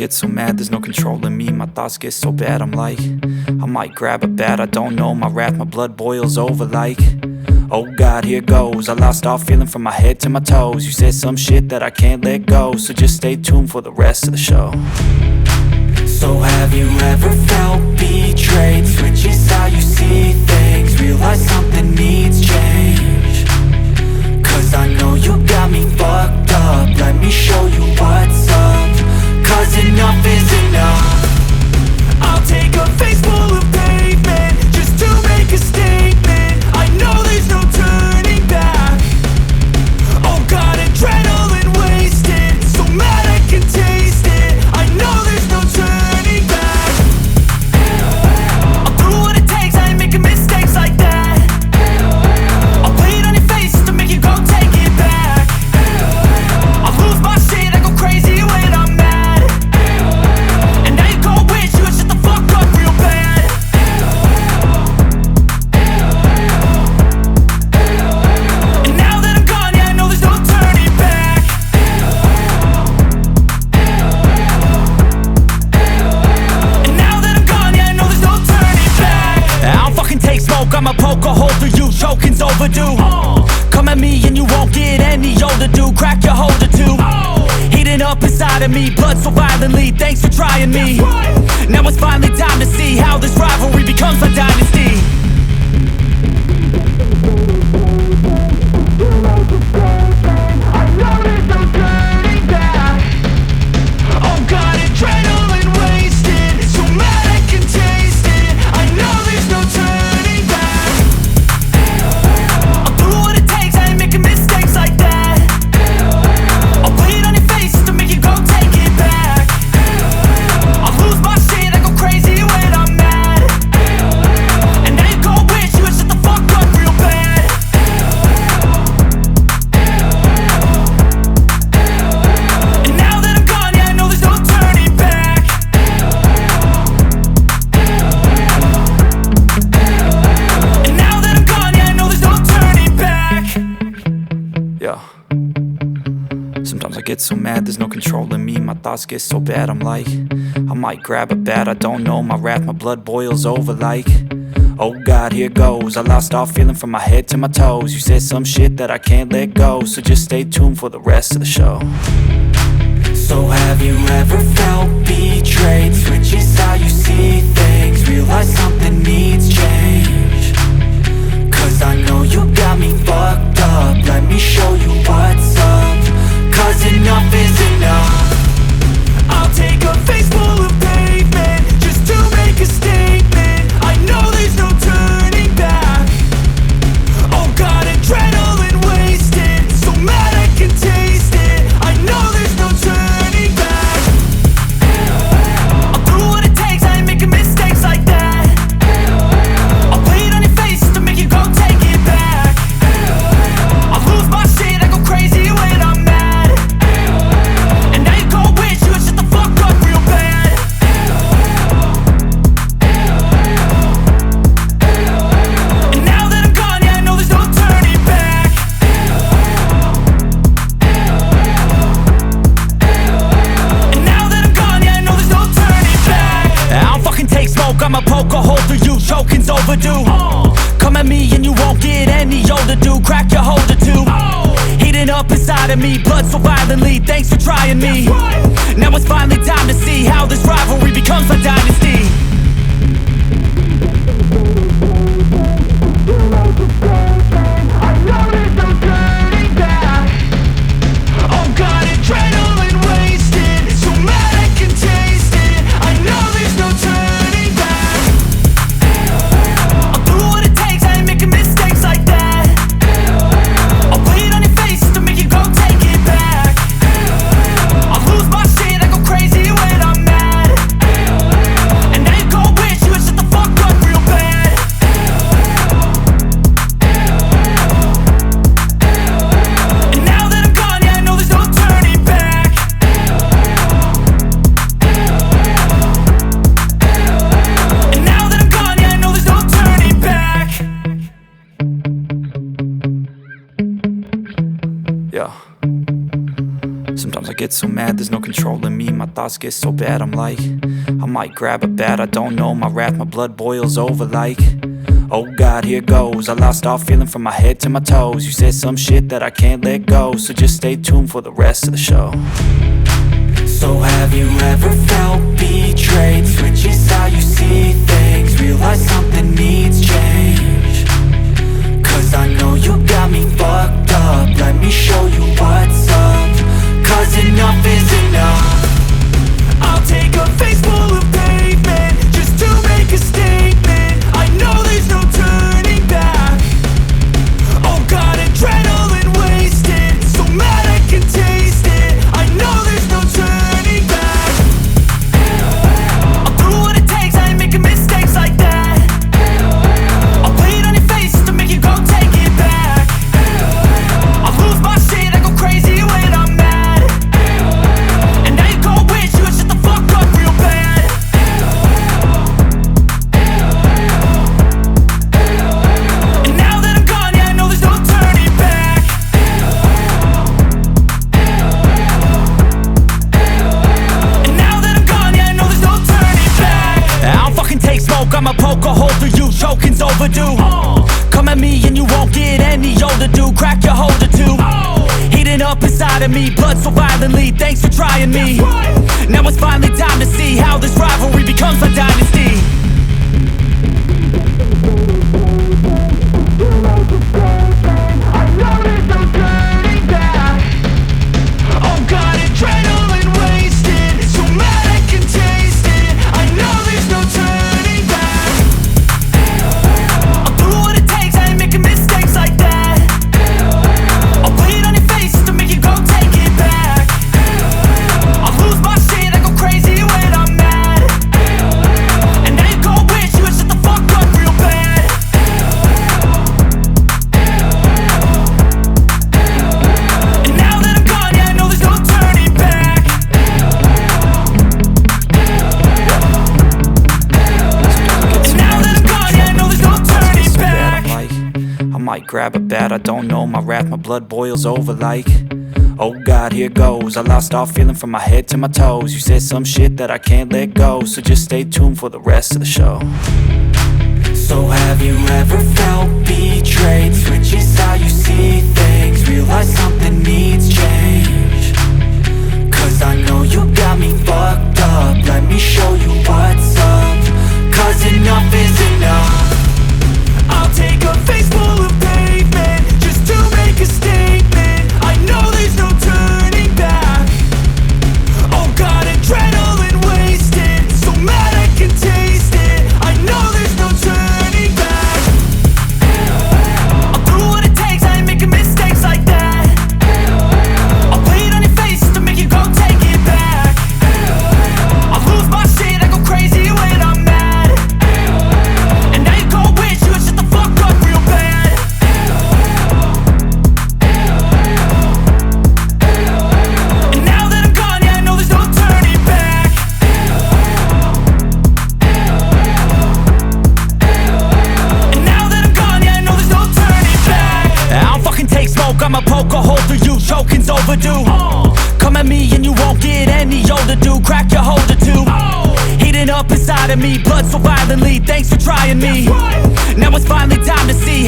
get so mad, there's no controlling me. My thoughts get so bad, I'm like, I might grab a bat, I don't know. My wrath, my blood boils over like, oh God, here goes. I lost all feeling from my head to my toes. You said some shit that I can't let go, so just stay tuned for the rest of the show. So have you ever felt betrayed? Switches how you see things, realize something needs change. Cause I know you got me fucked up, let me show you what's up. Cause enough is enough. I'll take a face full of pavement just to make a statement. I know there's no turning back. Oh God, adrenaline wasted, so mad I can taste it. I know there's no turning back. I'll do what it takes, I ain't making mistakes like that. I'll play it on your face to make you go take it back. I'll lose my shit, I go crazy when I'm mad. And now you go wish you would shut the fuck up real bad. And now that I'm gone, yeah, I know there's no turning back. And now that I'm gone, yeah, I know there's no turning back. I don't fucking take smoke, I'ma poke a hole through you, choking's overdue. Come at me and you won't get any older, dude. Crack your holder too. Heating up inside of me, blood so violently, thanks for trying me. Now it's finally time to see how this rivalry becomes a dynasty. I know there's no turning back. Oh God, adrenaline wasted, so mad I can taste it. I know there's no turning back. I'll do what it takes, I ain't making mistakes like that. I'll play it on your face to make you go take it back. I'll lose my shit, I go crazy when I'm mad. And now you go wish you would shut the fuck up real bad. And now that I'm gone, yeah, I know there's no turning back. And now that I'm gone, yeah, I know there's no turning back. Yeah. Sometimes I get so mad, there's no controlling me. My thoughts get so bad, I'm like, I might grab a bat, I don't know. My wrath, my blood boils over like, oh God, here goes. I lost all feeling from my head to my toes. You said some shit that I can't let go, so just stay tuned for the rest of the show. So have you ever felt betrayed? Switches how you see things, realize something needs change. Cause I know you got me fucked up, let me show you what's up. Cause enough is enough. I'll take a face full of pavement just to make a statement. I know there's no turning back. Oh God, adrenaline wasted, so mad I can taste it. I know there's no turning back. I'll do what it takes, I ain't making mistakes like that. I'll play it on your face to make you go take it back. I'll lose my shit, I go crazy when I'm mad. And now you go wish you would shut the fuck up real bad. And now that I'm gone, yeah, I know there's no turning back. And now that I'm gone, yeah, I know there's no turning back. I don't fucking take smoke, I'ma poke a hole through you, choking's overdue. Come at me and you won't get any older, dude. Crack your holder too. Heating up inside of me, blood so violently, thanks for trying me. Now it's finally time to see how this rivalry becomes a dynasty. I know there's no turning back. Oh God, adrenaline wasted, so mad I can taste it. I know there's no turning back. I'll do what it takes, I ain't making mistakes like that. I'll play it on your face to make you go take it back. I'll lose my shit, I go crazy when I'm mad. And now you get so mad, there's no controlling me. My thoughts get so bad, I'm like, I might grab a bat, I don't know. My wrath, my blood boils over like, oh God, here goes. I lost all feeling from my head to my toes. You said some shit that I can't let go, so just stay tuned for the rest of the show. So have you ever felt betrayed? Switches how you see things, realize something needs change. Cause I know you got me fucked up, let me show you what's up. Cause enough is enough. I'll take a face full of pavement just to make a statement. I know there's no turning back. Oh God, adrenaline wasted, so mad I can taste it. I know there's no turning back. I'll do what it takes, I ain't making mistakes like that. I'll play it on your face to make you go take it back. I'll lose my shit, I go crazy when I'm mad. And now you go wish you would shut the fuck up real bad. And now that I'm gone, yeah, I know there's no turning back. And now that I'm gone, yeah, I know there's no turning back. I don't fucking take smoke, I'ma poke a hole through you, choking's overdue. Come at me and you won't get any older, dude. Crack your holder too. Heating up inside of me, blood so violently, thanks for trying me. Now it's finally time to see how this rivalry becomes a dynasty. I know there's no turning back. Oh God, adrenaline wasted, so mad I can taste it. I know there's no turning back. I'll do what it takes, I ain't making mistakes like that. I'll play it on your face to make you go take it back. I'll lose my shit, I go crazy when I'm mad. And now you go wish you would shut the fuck up real bad. And now that I'm gone, yeah, I know there's no turning back. And now that I'm gone, yeah, I know there's no turning back. I might grab a bat, I don't know. My wrath, my blood boils over like, oh God, here goes. I lost all feeling from my head to my toes. You said some shit that I can't let go, so just stay tuned for the rest of the show. So have you ever felt betrayed? Switches how you see things, realize something needs change. Cause I know you got me fucked up, let me show you what's up. Cause enough is enough. I'll take a face full of pavement just to make a statement. I know there's no turning back. Oh God, adrenaline wasted, so mad I can taste it. I know there's no turning back. I'll do what it takes, I ain't making mistakes like that. I'll play it on your face to make you go take it back. I'll lose my shit, I go crazy when I'm mad. And now you go wish you would shut the fuck up real bad. And now that I'm gone, yeah, I know there's no turning back. And now that I'm gone, yeah, I know there's no turning back. I don't fucking take smoke, I'ma poke a hole through you, choking's overdue. Come at me and you won't get any older, dude. Crack your holder too. Heating up inside of me, blood so violently, thanks for trying me. Now it's finally time to see